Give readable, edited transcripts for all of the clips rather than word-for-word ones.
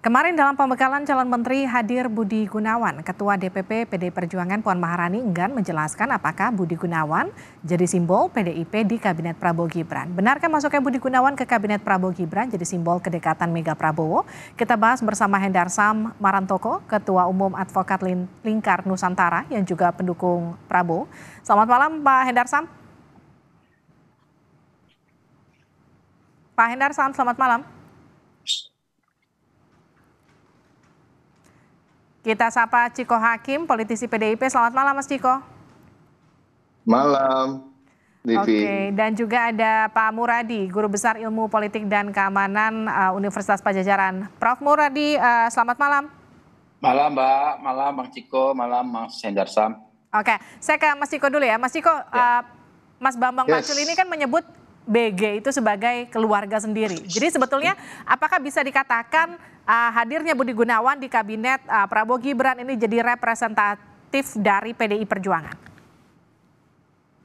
Kemarin dalam pembekalan calon menteri hadir Budi Gunawan. Ketua DPP PDI Perjuangan Puan Maharani enggan menjelaskan apakah Budi Gunawan jadi simbol PDIP di Kabinet Prabowo Gibran. Benarkah masuknya Budi Gunawan ke Kabinet Prabowo Gibran jadi simbol kedekatan Mega Prabowo? Kita bahas bersama Hendarsam Marantoko, Ketua Umum Advokat Lingkar Nusantara yang juga pendukung Prabowo. Selamat malam Pak Hendarsam. Pak Hendarsam, selamat malam. Kita sapa Ciko Hakim, politisi PDIP. Selamat malam Mas Ciko. Malam, Livi. Oke, dan juga ada Pak Muradi, Guru Besar Ilmu Politik dan Keamanan Universitas Pajajaran. Prof. Muradi, selamat malam. Malam Mbak, malam Bang Ciko, malam Mas Hendarsam. Oke, saya ke Mas Ciko dulu ya. Mas Ciko, Mas Bambang Pacul ini kan menyebut BG itu sebagai keluarga sendiri. Jadi sebetulnya apakah bisa dikatakan hadirnya Budi Gunawan di kabinet Prabowo Gibran ini jadi representatif dari PDI Perjuangan?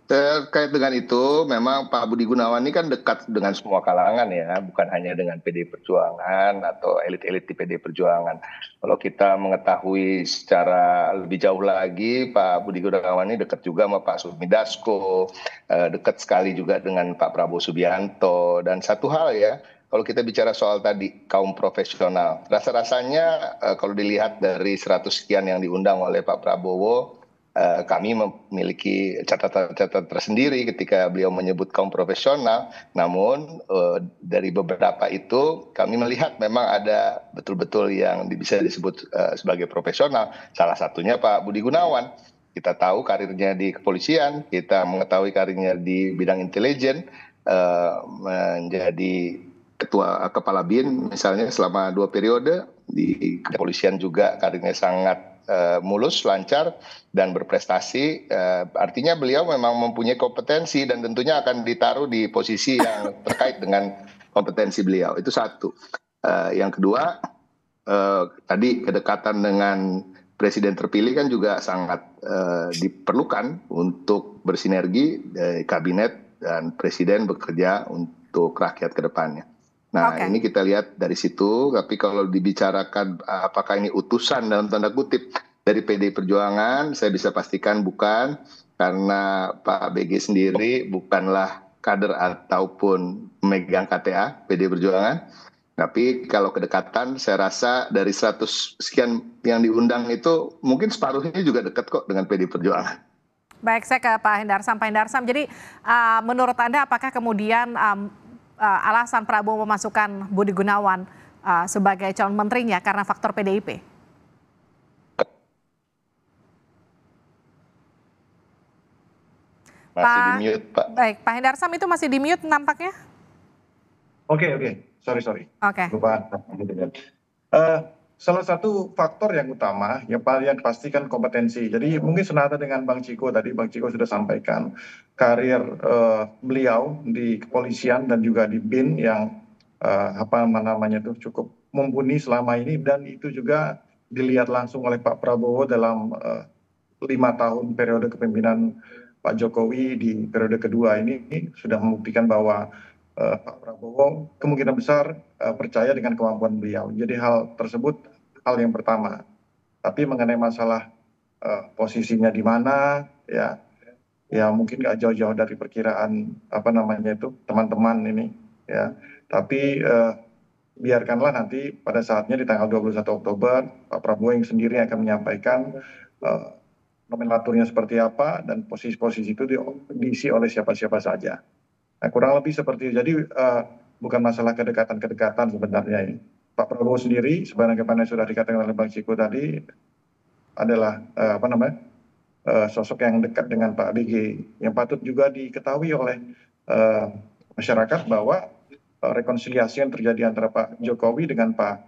Terkait dengan itu, memang Pak Budi Gunawan ini kan dekat dengan semua kalangan ya, bukan hanya dengan PDI Perjuangan atau elit-elit di PDI Perjuangan. Kalau kita mengetahui secara lebih jauh lagi, Pak Budi Gunawan ini dekat juga sama Pak Sufmi Dasko, dekat sekali juga dengan Pak Prabowo Subianto. Dan satu hal ya, kalau kita bicara soal tadi kaum profesional, rasa-rasanya kalau dilihat dari 100 sekian yang diundang oleh Pak Prabowo, kami memiliki catatan-catatan tersendiri ketika beliau menyebut kaum profesional. Namun dari beberapa itu kami melihat memang ada betul-betul yang bisa disebut sebagai profesional. Salah satunya Pak Budi Gunawan. Kita tahu karirnya di kepolisian, kita mengetahui karirnya di bidang intelijen, menjadi kepala BIN misalnya selama 2 periode, di kepolisian juga karirnya sangat mulus, lancar, dan berprestasi. Artinya beliau memang mempunyai kompetensi dan tentunya akan ditaruh di posisi yang terkait dengan kompetensi beliau. Itu satu. Yang kedua, tadi kedekatan dengan presiden terpilih kan juga sangat diperlukan untuk bersinergi kabinet dan presiden bekerja untuk rakyat ke depannya. Nah, ini kita lihat dari situ, tapi kalau dibicarakan apakah ini utusan dalam tanda kutip dari PDI Perjuangan, saya bisa pastikan bukan, karena Pak BG sendiri bukanlah kader ataupun memegang KTA PDI Perjuangan. Tapi kalau kedekatan, saya rasa dari 100 sekian yang diundang itu mungkin separuhnya juga dekat kok dengan PDI Perjuangan. Baik, saya ke Pak Hendarsam. Pak Hendarsam, jadi menurut Anda apakah kemudian alasan Prabowo memasukkan Budi Gunawan sebagai calon menterinya karena faktor PDIP? Masih di mute, Pak. Baik, Pak Hendarsam itu masih di mute nampaknya? Oke. Sorry. Oke. Lupa. Salah satu faktor yang utama yang pasti kan kompetensi. Jadi mungkin senada dengan Bang Ciko tadi, Bang Ciko sudah sampaikan karir beliau di kepolisian dan juga di BIN yang cukup mumpuni selama ini, dan itu juga dilihat langsung oleh Pak Prabowo dalam 5 tahun periode kepemimpinan Pak Jokowi di periode kedua ini sudah membuktikan bahwa Pak Prabowo kemungkinan besar percaya dengan kemampuan beliau. Jadi hal tersebut hal yang pertama. Tapi mengenai masalah posisinya di mana, ya mungkin nggak jauh-jauh dari perkiraan teman-teman ini, ya. Tapi biarkanlah nanti pada saatnya di tanggal 21 Oktober Pak Prabowo yang sendiri akan menyampaikan nomenklaturnya seperti apa dan posisi-posisi itu diisi oleh siapa-siapa saja. Nah, kurang lebih seperti itu. Jadi bukan masalah kedekatan sebenarnya ini. Pak Prabowo sendiri, sebagaimana sudah dikatakan oleh Bang Ciko tadi, adalah sosok yang dekat dengan Pak BG, yang patut juga diketahui oleh masyarakat bahwa rekonsiliasi yang terjadi antara Pak Jokowi dengan Pak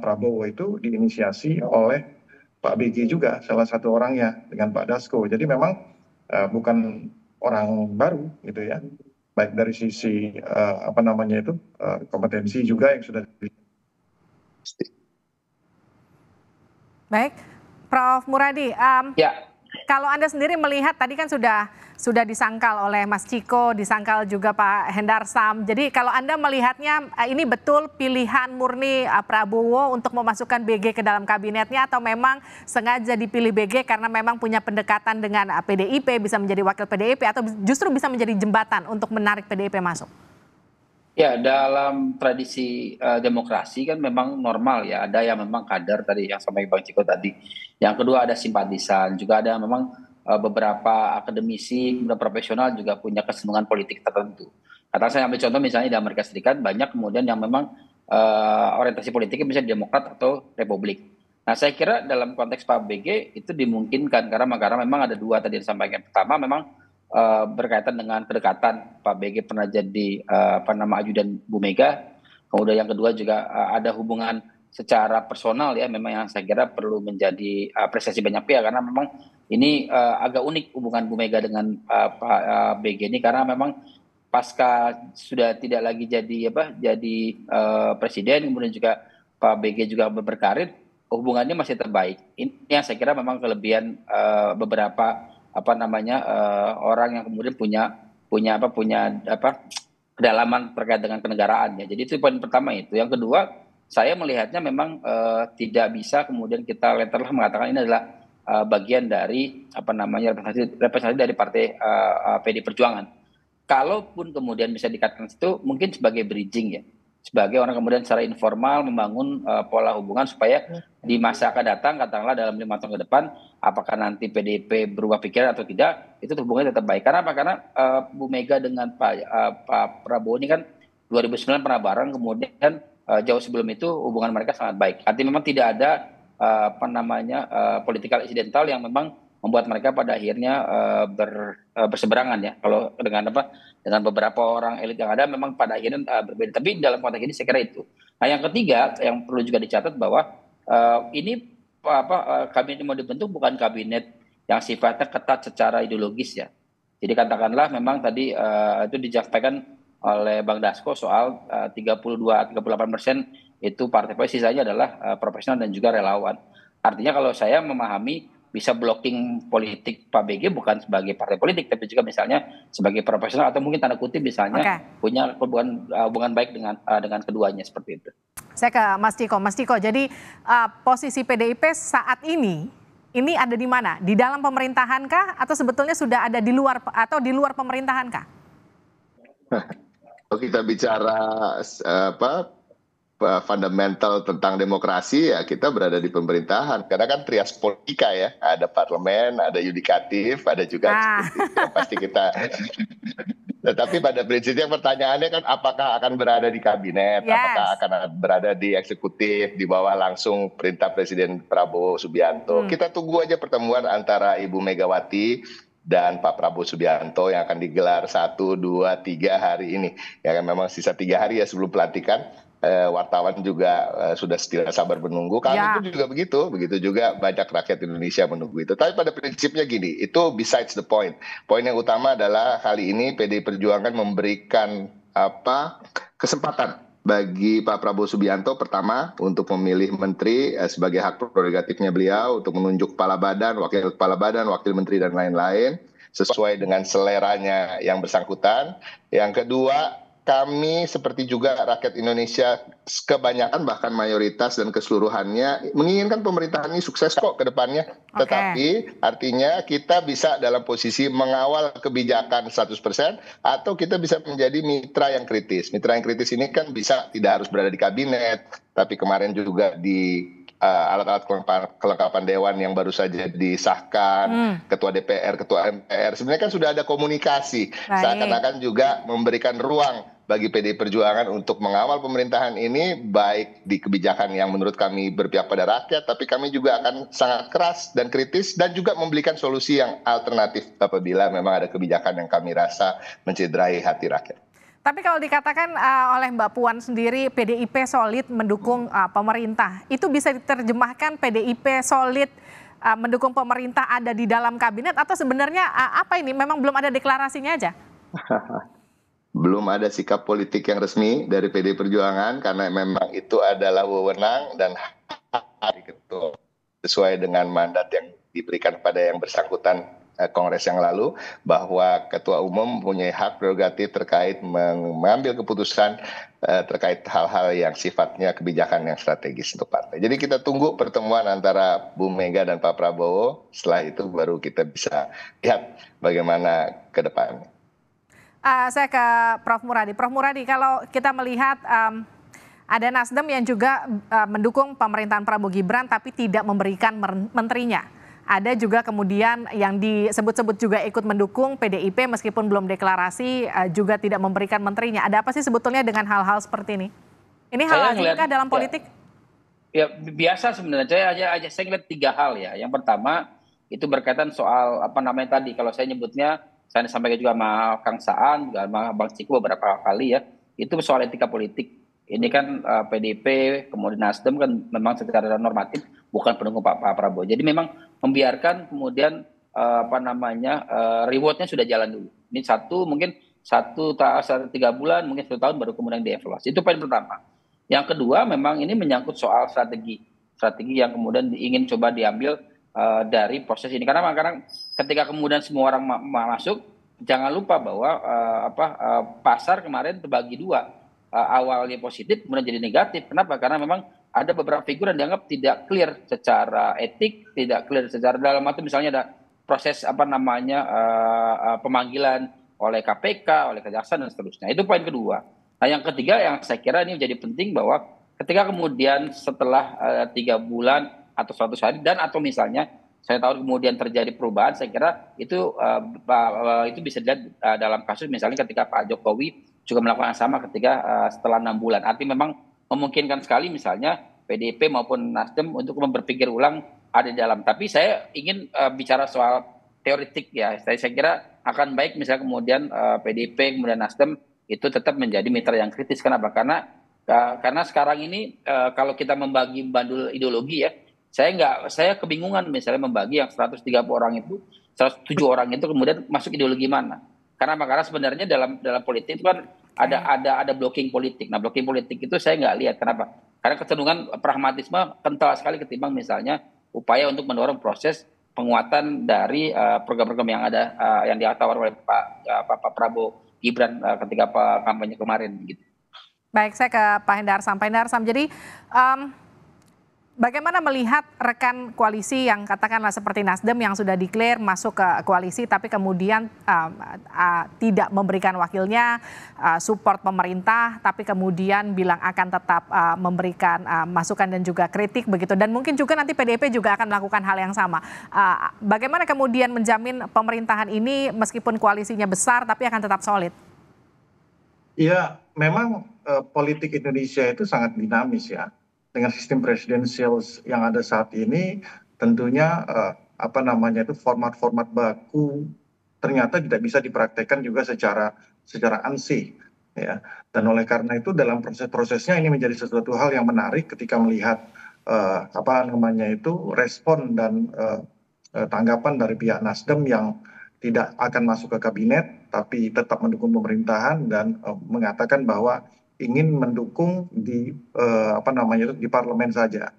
Prabowo itu diinisiasi oleh Pak BG juga, salah satu orangnya, dengan Pak Dasko. Jadi memang bukan orang baru gitu ya, baik dari sisi kompetensi juga yang sudah Baik, Prof. Muradi, ya. kalau Anda sendiri melihat tadi kan sudah disangkal oleh Mas Ciko, disangkal juga Pak Hendarsam. Jadi kalau Anda melihatnya ini betul pilihan murni Prabowo untuk memasukkan BG ke dalam kabinetnya atau memang sengaja dipilih BG karena memang punya pendekatan dengan PDIP, bisa menjadi wakil PDIP atau justru bisa menjadi jembatan untuk menarik PDIP masuk? Ya, dalam tradisi demokrasi kan memang normal ya, ada yang memang kader tadi yang sama Bang Ciko tadi. Yang kedua ada simpatisan, juga ada memang beberapa akademisi, kemudian profesional juga punya kesenangan politik tertentu. Kata saya ambil contoh misalnya di Amerika Serikat banyak kemudian yang memang orientasi politiknya bisa Demokrat atau Republik. Nah saya kira dalam konteks Pak BG itu dimungkinkan karena memang ada dua tadi yang disampaikan. Pertama memang berkaitan dengan kedekatan Pak BG pernah jadi ajudan Bu Mega. Kemudian yang kedua juga ada hubungan secara personal ya, memang yang saya kira perlu menjadi apresiasi banyak pihak karena memang ini agak unik hubungan Bu Mega dengan Pak BG ini karena memang pasca sudah tidak lagi jadi presiden, kemudian juga Pak BG juga berkarir, hubungannya masih terbaik. Ini yang saya kira memang kelebihan beberapa orang yang kemudian punya kedalaman terkait dengan kenegaraannya. Jadi itu poin pertama itu. Yang kedua, saya melihatnya memang tidak bisa kemudian kita letterlah mengatakan ini adalah bagian dari representasi dari partai PD Perjuangan. Kalaupun kemudian bisa dikatakan itu mungkin sebagai bridging ya. Sebagai orang kemudian secara informal membangun pola hubungan supaya di masa akan datang katakanlah dalam 5 tahun ke depan apakah nanti PDIP berubah pikiran atau tidak itu hubungannya tetap baik. Karena apa? Karena Bu Mega dengan Pak Prabowo ini kan 2009 pernah bareng, kemudian jauh sebelum itu hubungan mereka sangat baik. Artinya memang tidak ada political incidental yang memang membuat mereka pada akhirnya berseberangan ya. Kalau dengan beberapa orang elit yang ada memang pada akhirnya berbeda. Tapi dalam konteks ini saya kira itu. Nah yang ketiga yang perlu juga dicatat bahwa ini kabinet yang mau dibentuk bukan kabinet yang sifatnya ketat secara ideologis ya. Jadi katakanlah memang tadi itu disampaikan oleh Bang Dasko soal 32-38% itu partai politik, sisanya adalah profesional dan juga relawan. Artinya kalau saya memahami bisa blocking politik Pak BG bukan sebagai partai politik, tapi juga misalnya sebagai profesional atau mungkin tanda kutip misalnya punya hubungan baik dengan keduanya seperti itu. Saya ke Mas Ciko. Mas Ciko, jadi posisi PDIP saat ini ada di mana? Di dalam pemerintahan kah atau sebetulnya sudah ada di luar atau di luar pemerintahan kah? Kalau kita bicara fundamental tentang demokrasi ya kita berada di pemerintahan karena kan trias politika ya, ada parlemen, ada yudikatif, ada juga eksekutif. Ya, pasti kita tetapi pada prinsipnya pertanyaannya kan apakah akan berada di kabinet, apakah akan berada di eksekutif di bawah langsung perintah Presiden Prabowo Subianto. Kita tunggu aja pertemuan antara Ibu Megawati dan Pak Prabowo Subianto yang akan digelar 1, 2, 3 hari ini. Ya kan memang sisa 3 hari ya sebelum pelantikan. Wartawan juga sudah tidak sabar menunggu. Kami pun juga begitu juga banyak rakyat Indonesia menunggu itu. Tapi pada prinsipnya gini, itu besides the point. Poin yang utama adalah kali ini PDI Perjuangan memberikan kesempatan bagi Pak Prabowo Subianto pertama untuk memilih menteri sebagai hak prerogatifnya beliau untuk menunjuk kepala badan, wakil menteri dan lain-lain sesuai dengan seleranya yang bersangkutan. Yang kedua, kami seperti juga rakyat Indonesia kebanyakan bahkan mayoritas dan keseluruhannya menginginkan pemerintahan ini sukses kok ke depannya. Tetapi artinya kita bisa dalam posisi mengawal kebijakan 100% atau kita bisa menjadi mitra yang kritis. Mitra yang kritis ini kan bisa tidak harus berada di kabinet, tapi kemarin juga di alat-alat kelengkapan dewan yang baru saja disahkan, ketua DPR, ketua MPR, sebenarnya kan sudah ada komunikasi, seakan-akan juga memberikan ruang bagi PDI Perjuangan untuk mengawal pemerintahan ini, baik di kebijakan yang menurut kami berpihak pada rakyat, tapi kami juga akan sangat keras dan kritis dan juga memberikan solusi yang alternatif apabila memang ada kebijakan yang kami rasa mencederai hati rakyat. Tapi kalau dikatakan oleh Mbak Puan sendiri PDIP solid mendukung pemerintah, itu bisa diterjemahkan PDIP solid mendukung pemerintah ada di dalam kabinet atau sebenarnya apa ini memang belum ada deklarasinya aja? Belum ada sikap politik yang resmi dari PDI Perjuangan karena memang itu adalah wewenang dan hak ketua sesuai dengan mandat yang diberikan kepada yang bersangkutan Kongres yang lalu, bahwa Ketua Umum mempunyai hak prerogatif terkait mengambil keputusan terkait hal-hal yang sifatnya kebijakan yang strategis untuk partai. Jadi kita tunggu pertemuan antara Bu Mega dan Pak Prabowo, setelah itu baru kita bisa lihat bagaimana ke depannya. Saya ke Prof. Muradi. Prof. Muradi, kalau kita melihat ada Nasdem yang juga mendukung pemerintahan Prabowo Gibran tapi tidak memberikan menterinya. Ada juga kemudian yang disebut-sebut juga ikut mendukung PDIP meskipun belum deklarasi, juga tidak memberikan menterinya. Ada apa sih sebetulnya dengan hal-hal seperti ini? Ini hal lazimkah dalam politik? Ya biasa sebenarnya. Saya lihat 3 hal ya. Yang pertama itu berkaitan soal apa namanya tadi, kalau saya nyebutnya, saya sampaikan juga sama Kang Saan, juga sama Bang Ciko beberapa kali ya, itu soal etika politik. Ini kan PDIP, kemudian Nasdem kan memang secara normatif bukan pendukung Pak Prabowo. Jadi memang membiarkan kemudian rewardnya sudah jalan dulu. Ini mungkin 3 bulan, mungkin 1 tahun baru kemudian dievaluasi. Itu poin pertama. Yang kedua memang ini menyangkut soal strategi yang kemudian ingin coba diambil dari proses ini. Karena ketika kemudian semua orang masuk, jangan lupa bahwa pasar kemarin terbagi 2. Awalnya positif kemudian jadi negatif. Kenapa? Karena memang ada beberapa figur yang dianggap tidak clear secara etik, tidak clear secara dalam arti misalnya ada proses pemanggilan oleh KPK, oleh Kejaksaan dan seterusnya. Itu poin kedua. Nah yang ketiga yang saya kira ini menjadi penting bahwa ketika kemudian setelah 3 bulan atau 100 hari dan atau misalnya saya tahu kemudian terjadi perubahan, saya kira itu bisa dilihat dalam kasus misalnya ketika Pak Jokowi juga melakukan yang sama ketika setelah 6 bulan. Artinya memang memungkinkan sekali misalnya PDIP maupun Nasdem untuk berpikir ulang ada di dalam. Tapi saya ingin bicara soal teoretik ya. Saya kira akan baik misalnya kemudian PDIP kemudian Nasdem itu tetap menjadi mitra yang kritis. Kenapa? Karena sekarang ini kalau kita membagi bandul ideologi ya, saya kebingungan misalnya membagi yang 130 orang itu, 107 orang itu kemudian masuk ideologi mana? Karena sebenarnya dalam politik itu kan ada blocking politik. Nah blocking politik itu saya nggak lihat. Kenapa? Karena kecenderungan pragmatisme kental sekali ketimbang misalnya upaya untuk mendorong proses penguatan dari program-program yang ada yang ditawar oleh Pak Prabowo Gibran ketika kampanye kemarin. Gitu. Baik, saya ke Pak Hendarsam. Pak Hendarsam, jadi bagaimana melihat rekan koalisi yang katakanlah seperti Nasdem yang sudah declare masuk ke koalisi tapi kemudian tidak memberikan wakilnya, support pemerintah tapi kemudian bilang akan tetap memberikan masukan dan juga kritik begitu, dan mungkin juga nanti PDIP juga akan melakukan hal yang sama. Bagaimana kemudian menjamin pemerintahan ini meskipun koalisinya besar tapi akan tetap solid? Ya, memang politik Indonesia itu sangat dinamis ya. Dengan sistem presidensial yang ada saat ini, tentunya format-format baku ternyata tidak bisa dipraktekkan juga secara ansih, ya. Dan oleh karena itu dalam proses-prosesnya ini menjadi sesuatu hal yang menarik ketika melihat respon dan tanggapan dari pihak Nasdem yang tidak akan masuk ke kabinet tapi tetap mendukung pemerintahan dan mengatakan bahwa ingin mendukung di parlemen saja.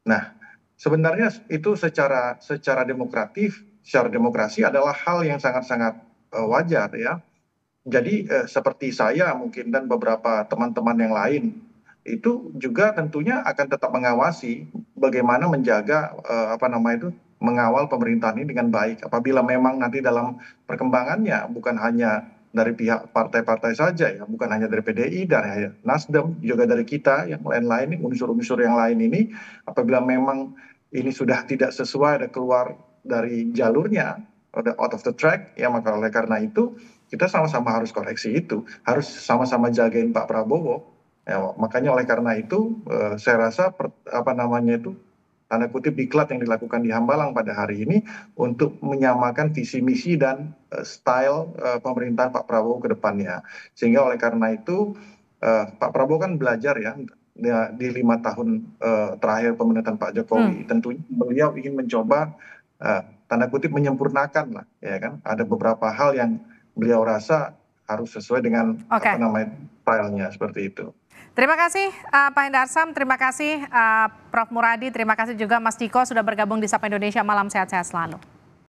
Nah, sebenarnya itu secara demokrasi adalah hal yang sangat-sangat wajar ya. Jadi seperti saya mungkin dan beberapa teman-teman yang lain itu juga tentunya akan tetap mengawasi bagaimana menjaga mengawal pemerintahan ini dengan baik. Apabila memang nanti dalam perkembangannya bukan hanya dari pihak partai-partai saja ya, bukan hanya dari PDI, dari Nasdem, juga dari kita yang lain-lain, unsur-unsur yang lain ini, apabila memang ini sudah tidak sesuai, ada keluar dari jalurnya, ada out of the track, ya maka oleh karena itu kita sama-sama harus koreksi itu, harus sama-sama jagain Pak Prabowo. Ya, makanya oleh karena itu saya rasa tanda kutip diklat yang dilakukan di Hambalang pada hari ini untuk menyamakan visi misi dan style pemerintahan Pak Prabowo ke depannya. Sehingga oleh karena itu Pak Prabowo kan belajar ya di 5 tahun terakhir pemerintahan Pak Jokowi. Tentunya beliau ingin mencoba tanda kutip menyempurnakan lah, ya kan. Ada beberapa hal yang beliau rasa harus sesuai dengan stylenya seperti itu. Terima kasih Pak Hendarsam, terima kasih Prof. Muradi, terima kasih juga Mas Ciko sudah bergabung di Sapa Indonesia Malam, sehat-sehat selalu.